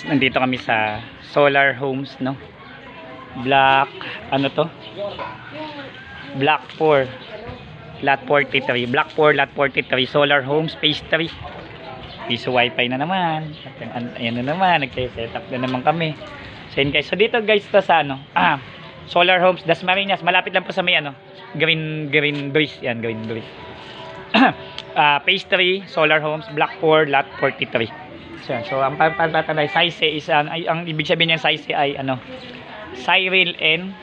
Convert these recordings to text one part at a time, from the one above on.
Nandito kami sa Solar Homes, no? Block, ano to? Block 4, lot 43. Block 4, lot 43, Solar Homes, phase 3. Piso wifi na naman. Ayan na naman, nagse-set up na naman kami. So yun guys, so dito guys to sa ano, Solar Homes, Dasmariñas. Malapit lang po sa may ano, Green Breeze. Yan, Green Breeze. Phase 3, Solar Homes, Block 4, lot 43. So, yan. So ang pagtatanay, size is, ang ibig sabihin ng size ay ano, Cyril and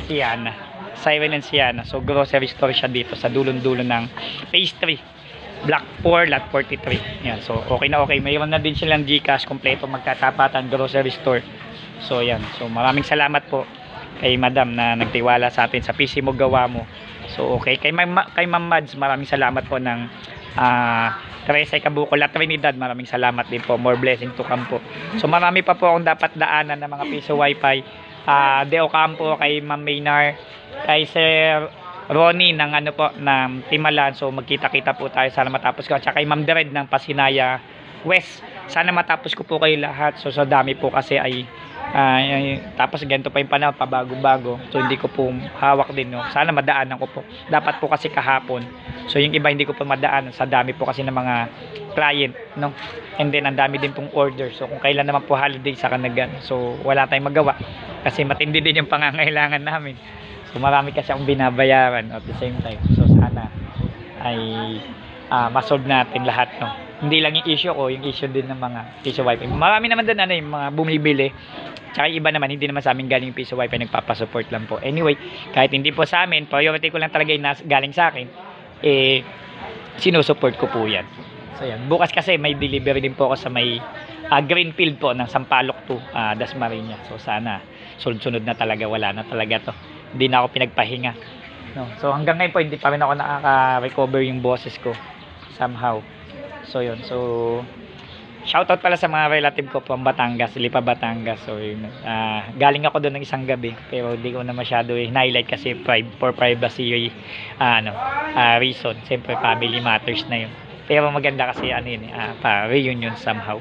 Sienna. Cyril and Sienna. So grocery store siya dito sa dulon-dulo ng phase 3, Block 4, lot 43. Yan. So okay na okay. Mayroon na din silang GCash, kompleto magkatapatan grocery store. So yan. So maraming salamat po kay Madam na nagtiwala sa atin sa PC mo gawa mo. So okay, kay Ma'am Mads, maraming salamat po ng Teresa Cabuco, La Trinidad, maraming salamat din po. More blessing to come po. So marami pa po akong dapat daanan ng mga piso wifi. De Ocampo, kay Ma'am Maynar, kay Sir Ronnie ng ano po, ng Timalan. So magkita-kita po tayo, sana matapos ko. At saka kay Ma'am Dered ng Pasinaya West, sana matapos ko po kayo lahat. So sa dami po kasi ay tapos ganito pa yung panahon, pabago-bago. So hindi ko po hawak din, no? Sana madaanan ko po. Dapat po kasi kahapon. So yung iba hindi ko po madaanan sa dami po kasi ng mga client, no? And then ang dami din pong order. So kung kailan naman po holiday sa Kanagan, so wala tayong magawa kasi matindi din yung pangangailangan namin. So marami kasi akong binabayaran at the same time. So sana ay masolve natin lahat, no? Hindi lang yung issue ko, yung issue din ng mga piso wifi. Marami naman din ano, yung mga bumibili. Tsaka iba naman, hindi naman sa amin galing piso wifi, nagpapasupport lang po. Anyway, kahit hindi po sa amin, priority ko lang talaga yung galing sa akin, sinusupport ko po yan. So yan, bukas kasi may delivery din po ako sa may Greenfield po ng Sampaloc to Dasmariñas. So sana sunod-sunod na talaga, wala na talaga to. Hindi na ako pinagpahinga, no? So hanggang ngayon po hindi pa rin ako nakaka-recover yung boses ko somehow. So yun, so shoutout pala sa mga relative ko from Batangas, Lipa, Batangas. So yun, galing ako doon ng isang gabi pero hindi ko na masyado highlight kasi for privacy reason. Siyempre family matters na yun. Pero maganda kasi ano yun, reunion somehow.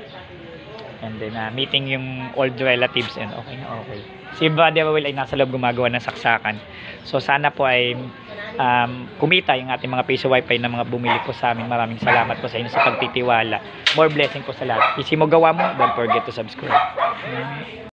And then meeting yung old relatives and okay na okay. Si Brother Will ay nasa loob gumagawa ng saksakan. So sana po ay kumita yung ating mga piso wifi na mga bumili po sa amin. Maraming salamat po sa inyo sa pagtitiwala. More blessing po sa lahat. Isi mo gawa mo, don't forget to subscribe.